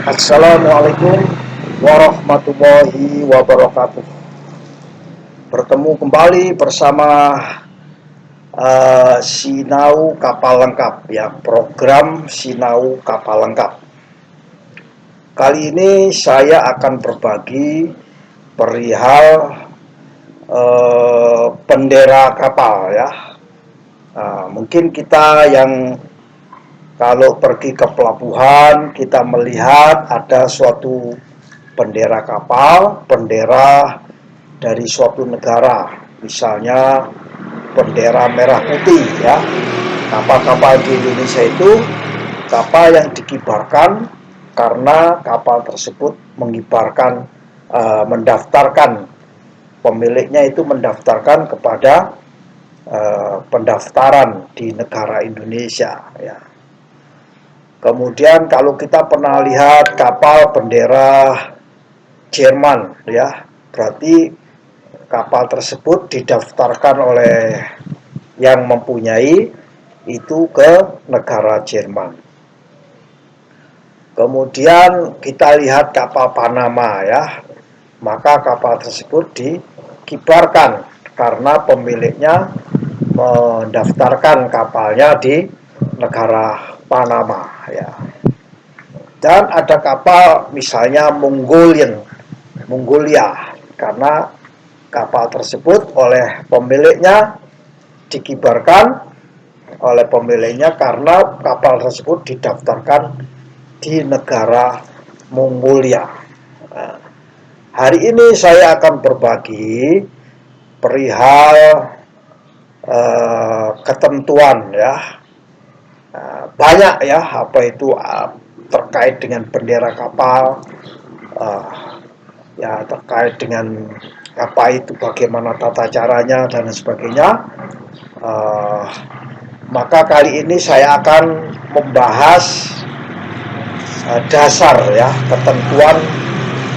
Assalamualaikum warahmatullahi wabarakatuh. Bertemu kembali bersama Sinau Kapal Lengkap, ya, program Sinau Kapal Lengkap. Kali ini saya akan berbagi perihal bendera kapal, ya. Mungkin kita yang kalau pergi ke pelabuhan kita melihat ada suatu bendera kapal, bendera dari suatu negara, misalnya bendera merah putih, ya. Kapal-kapal di Indonesia itu kapal yang dikibarkan karena kapal tersebut mengibarkan, mendaftarkan, pemiliknya itu mendaftarkan kepada pendaftaran di negara Indonesia, ya. Kemudian kalau kita pernah lihat kapal bendera Jerman, ya, berarti kapal tersebut didaftarkan oleh yang mempunyai itu ke negara Jerman. Kemudian kita lihat kapal Panama, ya, maka kapal tersebut dikibarkan karena pemiliknya mendaftarkan kapalnya di negara Panama, ya. Dan ada kapal misalnya Mongolia, karena kapal tersebut oleh pemiliknya dikibarkan oleh pemiliknya karena kapal tersebut didaftarkan di negara Mongolia. Nah, hari ini saya akan berbagi perihal ketentuan, ya. Banyak, ya, apa itu terkait dengan bendera kapal, ya, terkait dengan apa itu, bagaimana tata caranya dan sebagainya. Maka kali ini saya akan membahas dasar, ya, ketentuan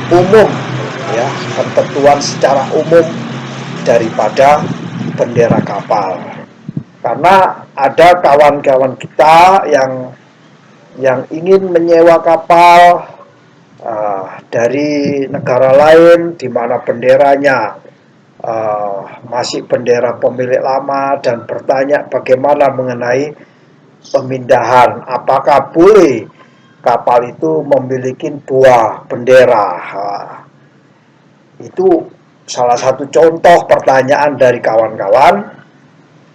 umum, ya, ketentuan secara umum daripada bendera kapal. Karena ada kawan-kawan kita yang ingin menyewa kapal dari negara lain di mana benderanya masih bendera pemilik lama dan bertanya bagaimana mengenai pemindahan, apakah boleh kapal itu memiliki dua bendera. Itu salah satu contoh pertanyaan dari kawan-kawan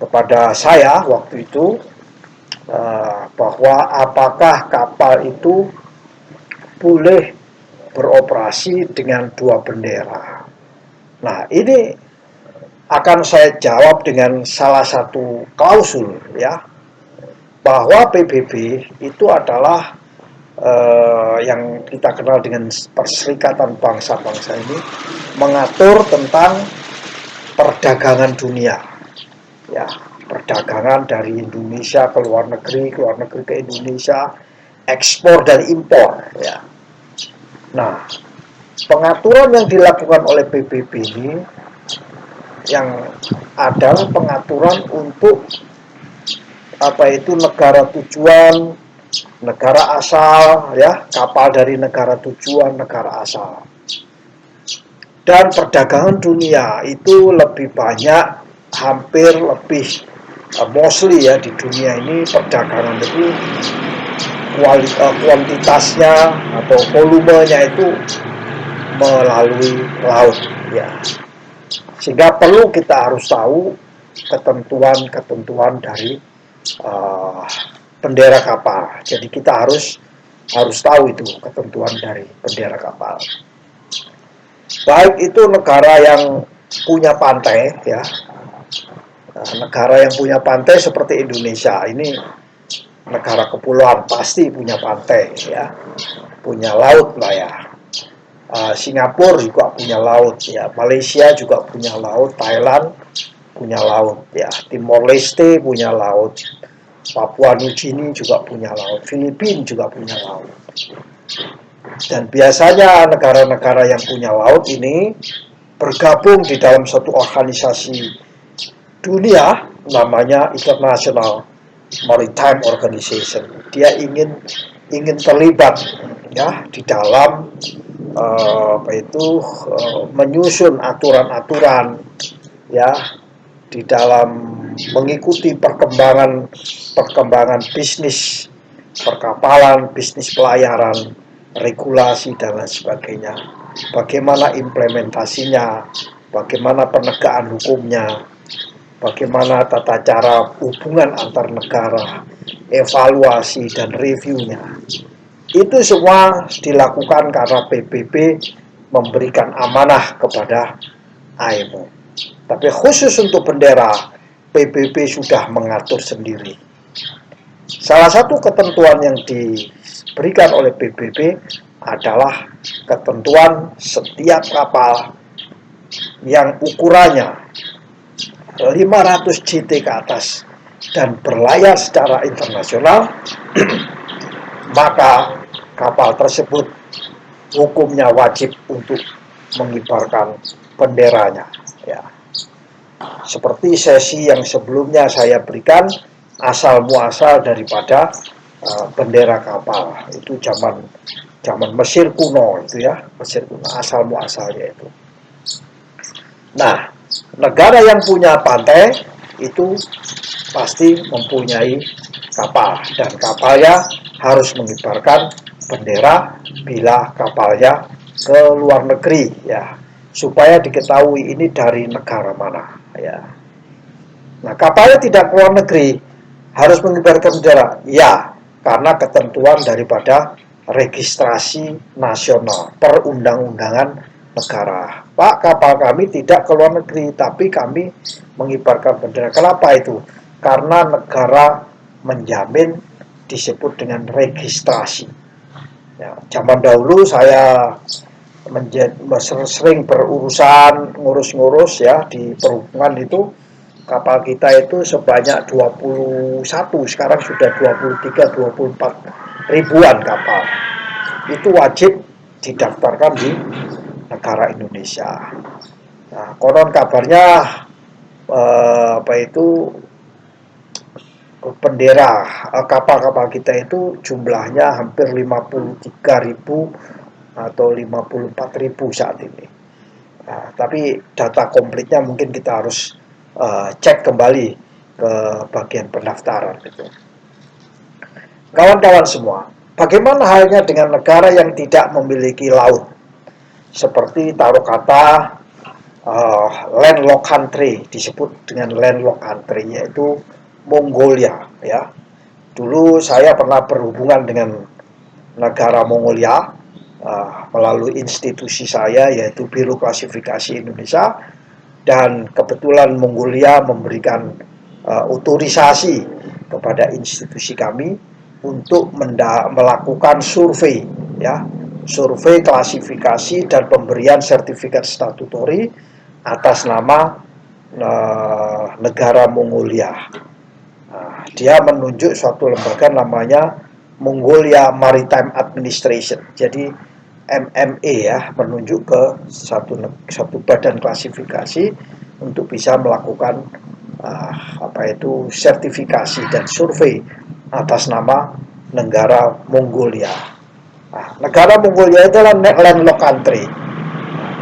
kepada saya waktu itu, bahwa apakah kapal itu boleh beroperasi dengan dua bendera. Nah, ini akan saya jawab dengan salah satu klausul, ya, bahwa PBB itu adalah yang kita kenal dengan Perserikatan Bangsa-Bangsa ini mengatur tentang perdagangan dunia, ya, perdagangan dari Indonesia ke luar negeri ke Indonesia, ekspor dan impor, ya. Nah, pengaturan yang dilakukan oleh PBB ini yang adalah pengaturan untuk apa itu negara tujuan, negara asal, ya, kapal dari negara tujuan, negara asal. Dan perdagangan dunia itu lebih banyak, hampir lebih mostly, ya, di dunia ini perdagangan itu kuantitasnya atau volumenya itu melalui laut, ya. Sehingga perlu kita harus tahu ketentuan-ketentuan dari bendera kapal. Jadi kita harus tahu itu ketentuan dari bendera kapal. Baik itu negara yang punya pantai, ya. Negara yang punya pantai seperti Indonesia ini negara kepulauan, pasti punya pantai, ya, punya laut lah, ya. Singapura juga punya laut, ya, Malaysia juga punya laut, Thailand punya laut, ya, Timor Leste punya laut, Papua New Guinea juga punya laut, Filipina juga punya laut. Dan biasanya negara-negara yang punya laut ini bergabung di dalam satu organisasi dunia namanya International Maritime Organization. Dia ingin terlibat ya di dalam menyusun aturan-aturan, ya di dalam mengikuti perkembangan bisnis perkapalan, bisnis pelayaran, regulasi dan lain sebagainya. Bagaimana implementasinya, bagaimana penegakan hukumnya, bagaimana tata cara hubungan antar negara, evaluasi dan reviewnya. Itu semua dilakukan karena PBB memberikan amanah kepada IMO. Tapi khusus untuk bendera, PBB sudah mengatur sendiri. Salah satu ketentuan yang diberikan oleh PBB adalah ketentuan setiap kapal yang ukurannya 500 GT ke atas dan berlayar secara internasional, maka kapal tersebut hukumnya wajib untuk mengibarkan benderanya. Ya. Seperti sesi yang sebelumnya saya berikan, asal muasal daripada bendera kapal itu zaman Mesir kuno itu ya, Mesir kuno asal muasalnya itu. Nah, negara yang punya pantai itu pasti mempunyai kapal dan kapalnya harus mengibarkan bendera bila kapalnya ke luar negeri, ya, supaya diketahui ini dari negara mana, ya. Nah, kapalnya tidak ke luar negeri harus mengibarkan bendera, ya, karena ketentuan daripada registrasi nasional perundang-undangan negara. Pak, kapal kami tidak ke luar negeri, tapi kami mengibarkan bendera. Kenapa itu? Karena negara menjamin, disebut dengan registrasi. Ya, zaman dahulu saya sering berurusan ngurus-ngurus ya di perhubungan itu. Kapal kita itu sebanyak 21, sekarang sudah 23-24 ribuan kapal. Itu wajib didaftarkan di negara Indonesia. Nah, konon kabarnya bendera kapal-kapal kita itu jumlahnya hampir 53.000 atau 54.000 saat ini. Nah, tapi data komplitnya mungkin kita harus cek kembali ke bagian pendaftaran gitu. Kawan-kawan semua, bagaimana halnya dengan negara yang tidak memiliki laut? Seperti taruh kata landlocked country, disebut dengan landlocked country, yaitu Mongolia, ya. Dulu saya pernah berhubungan dengan negara Mongolia melalui institusi saya, yaitu Biro Klasifikasi Indonesia, dan kebetulan Mongolia memberikan otorisasi kepada institusi kami untuk melakukan survei, ya, survei klasifikasi dan pemberian sertifikat statutory atas nama negara Mongolia. Dia menunjuk suatu lembaga namanya Mongolia Maritime Administration. Jadi MMA, ya, menunjuk ke satu badan klasifikasi untuk bisa melakukan sertifikasi dan survei atas nama negara Mongolia. Nah, negara Mongolia itu adalah landlocked country.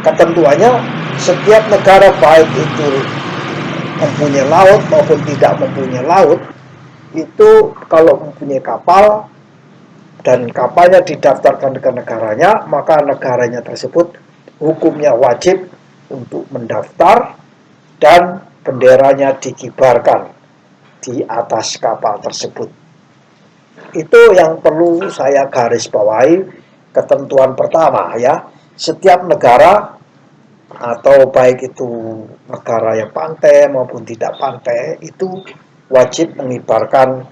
Ketentuannya setiap negara baik itu mempunyai laut maupun tidak mempunyai laut, itu kalau mempunyai kapal dan kapalnya didaftarkan ke negaranya, maka negaranya tersebut hukumnya wajib untuk mendaftar dan benderanya dikibarkan di atas kapal tersebut. Itu yang perlu saya garis bawahi, ketentuan pertama, ya. Setiap negara atau baik itu negara yang pantai maupun tidak pantai itu wajib mengibarkan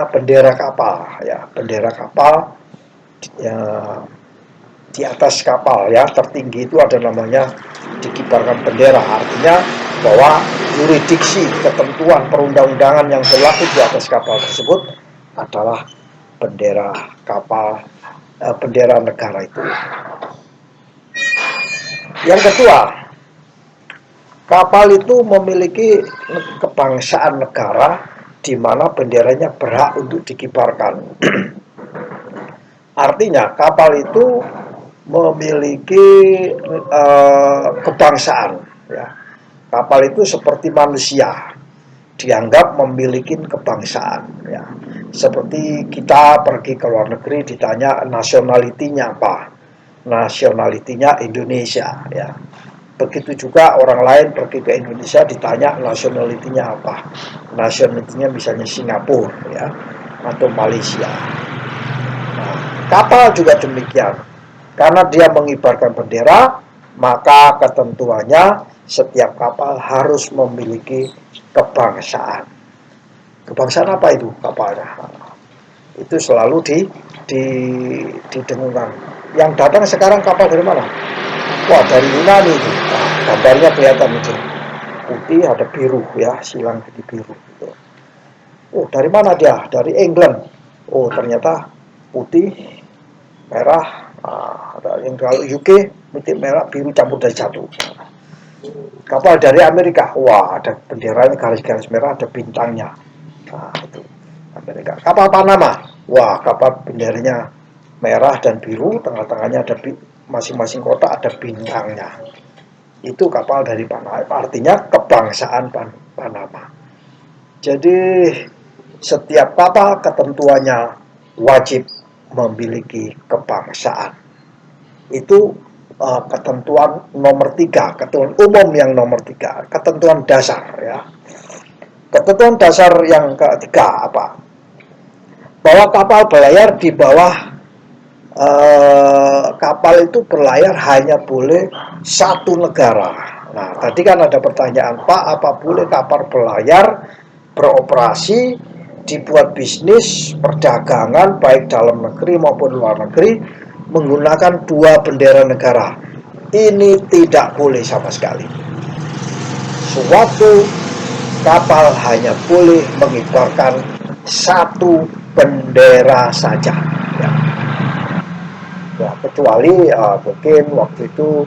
bendera kapal, ya, bendera kapal ya, di atas kapal, ya, tertinggi itu ada namanya dikibarkan bendera, artinya bahwa yurisdiksi ketentuan perundang-undangan yang berlaku di atas kapal tersebut adalah bendera kapal, bendera negara itu. Yang kedua, kapal itu memiliki kebangsaan negara di mana benderanya berhak untuk dikibarkan. Artinya kapal itu memiliki kebangsaan. Ya. Kapal itu seperti manusia, dianggap memiliki kebangsaan. Ya. Seperti kita pergi ke luar negeri ditanya nasionalitinya apa, nasionalitinya Indonesia. Ya. Begitu juga orang lain pergi ke Indonesia ditanya nasionalitinya apa, nasionalitinya misalnya Singapura, ya, atau Malaysia. Nah, kapal juga demikian. Karena dia mengibarkan bendera, maka ketentuannya setiap kapal harus memiliki kebangsaan. Kebangsaan apa itu kapalnya? Itu selalu didengungkan. Yang datang sekarang kapal dari mana? Wah, dari Yunani itu. Nah, gambarnya kelihatan itu. Putih ada biru ya, silang putih biru gitu. Oh, dari mana dia? Dari England. Oh, ternyata putih, merah. Nah, ada yang kalau UK putih, merah, biru campur dari satu. Kapal dari Amerika. Wah, ada benderanya garis-garis merah, ada bintangnya. Nah, itu Amerika. Kapal Panama. Wah, kapal benderanya merah dan biru, tengah-tengahnya ada masing-masing kota ada bintangnya. Itu kapal dari Panama, artinya kebangsaan Panama. Jadi setiap kapal ketentuannya wajib memiliki kebangsaan. Itu ketentuan nomor 3, ketentuan umum yang nomor 3, ketentuan dasar ya. Ketentuan dasar yang ketiga apa? Bahwa kapal berlayar di bawah kapal itu berlayar hanya boleh satu negara. Nah, tadi kan ada pertanyaan, Pak, apa boleh kapal berlayar beroperasi, dibuat bisnis, perdagangan, baik dalam negeri maupun luar negeri, menggunakan dua bendera negara? Ini tidak boleh sama sekali. Suatu kapal hanya boleh mengibarkan satu bendera saja. Ya. Ya, kecuali mungkin waktu itu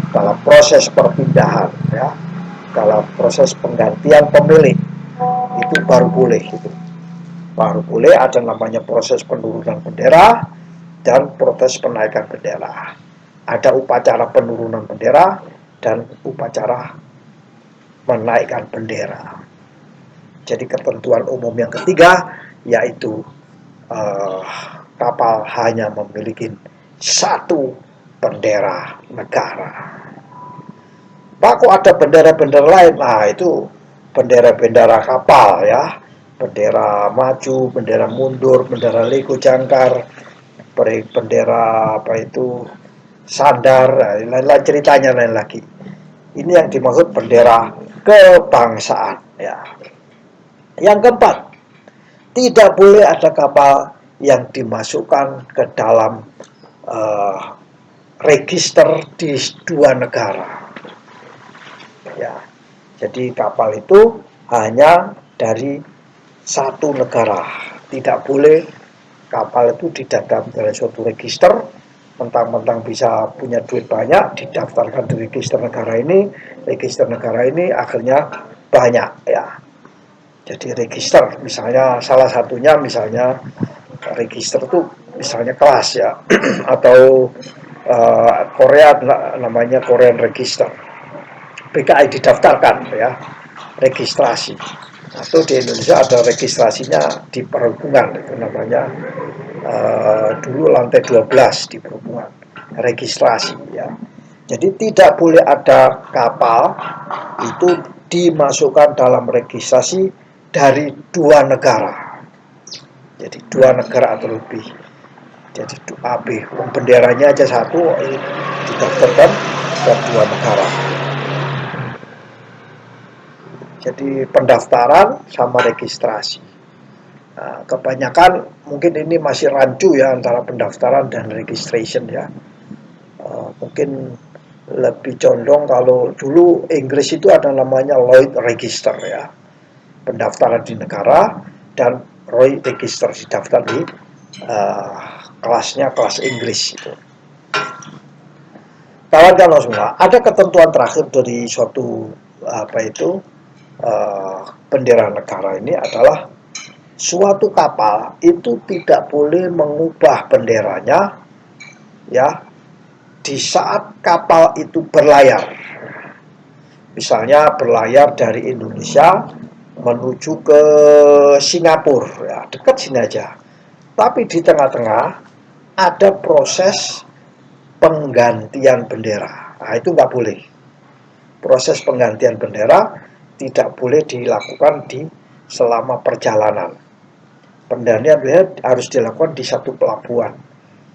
dalam proses perpindahan ya, dalam proses penggantian pemilik itu baru boleh gitu. Baru boleh ada namanya proses penurunan bendera dan proses penaikan bendera. Ada upacara penurunan bendera dan upacara menaikkan bendera. Jadi ketentuan umum yang ketiga yaitu kapal hanya memiliki satu bendera negara. Pak, kok ada bendera-bendera lain? Nah, itu bendera-bendera kapal ya. Bendera maju, bendera mundur, bendera liku jangkar, bendera apa itu sandar, lain-lain ceritanya lain lagi. Ini yang dimaksud bendera kebangsaan ya. Yang keempat, tidak boleh ada kapal yang dimasukkan ke dalam register di dua negara. Ya, jadi kapal itu hanya dari satu negara. Tidak boleh kapal itu didaftarkan dalam suatu register, mentang-mentang bisa punya duit banyak, didaftarkan di register negara ini akhirnya banyak ya. Jadi register, misalnya salah satunya misalnya register itu misalnya kelas ya, atau Korea namanya Korean Register. PKI didaftarkan ya, registrasi. Atau di Indonesia ada registrasinya di perhubungan, itu namanya dulu lantai 12 di perhubungan, registrasi ya. Jadi tidak boleh ada kapal itu dimasukkan dalam registrasi dari dua negara. Jadi dua negara atau lebih. Jadi AB, benderanya aja satu, didaftarkan ke dua negara. Jadi pendaftaran sama registrasi. Nah, kebanyakan mungkin ini masih rancu ya antara pendaftaran dan registration ya. Mungkin lebih condong kalau dulu Inggris itu ada namanya Lloyd Register ya. Pendaftaran di negara dan Lloyd Register didaftar di kelasnya kelas Inggris itu. Kawan-kawan semua, ada ketentuan terakhir dari suatu bendera negara ini adalah suatu kapal itu tidak boleh mengubah benderanya ya di saat kapal itu berlayar. Misalnya berlayar dari Indonesia menuju ke Singapura, ya dekat sini aja. Tapi di tengah-tengah ada proses penggantian bendera. Nah, itu nggak boleh. Proses penggantian bendera tidak boleh dilakukan di selama perjalanan. Penggantian bendera harus dilakukan di satu pelabuhan.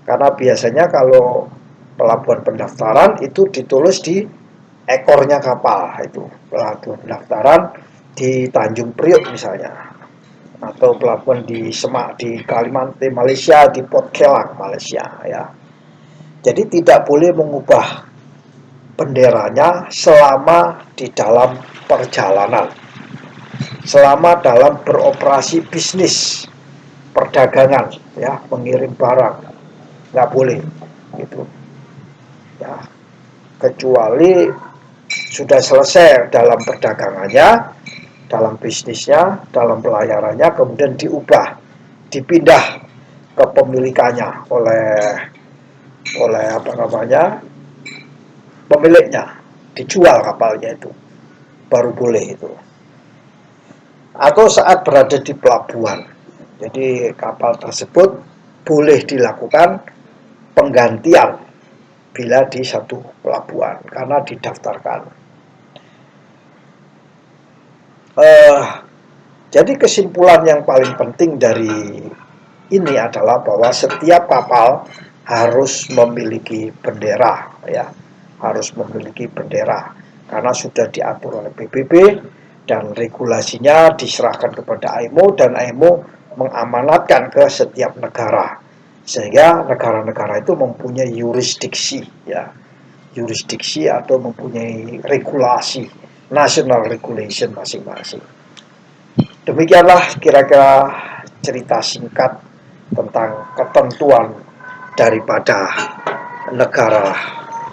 Karena biasanya kalau pelabuhan pendaftaran itu ditulis di ekornya kapal, itu pelabuhan pendaftaran di Tanjung Priok misalnya, atau pelabuhan di Semak di Kalimantan Malaysia, di Port Kelang Malaysia ya. Jadi tidak boleh mengubah benderanya selama di dalam perjalanan, selama dalam beroperasi bisnis perdagangan ya, mengirim barang nggak boleh gitu ya, kecuali sudah selesai dalam perdagangannya, dalam bisnisnya, dalam pelayarannya, kemudian diubah, dipindah kepemilikannya oleh apa namanya, pemiliknya, dijual kapalnya itu, baru boleh itu. Atau saat berada di pelabuhan, jadi kapal tersebut boleh dilakukan penggantian bila di satu pelabuhan karena didaftarkan. Jadi kesimpulan yang paling penting dari ini adalah bahwa setiap kapal harus memiliki bendera ya, harus memiliki bendera karena sudah diatur oleh PBB dan regulasinya diserahkan kepada IMO dan IMO mengamanatkan ke setiap negara sehingga negara-negara itu mempunyai yurisdiksi ya, yurisdiksi atau mempunyai regulasi, national regulation masing-masing. Demikianlah kira-kira cerita singkat tentang ketentuan daripada negara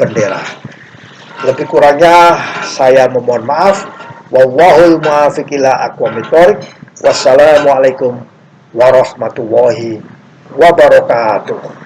bendera. Lebih kurangnya saya memohon maaf. Wallahul muwaffiq ila aqwamit thoriq. Wassalamualaikum warahmatullahi wabarakatuh.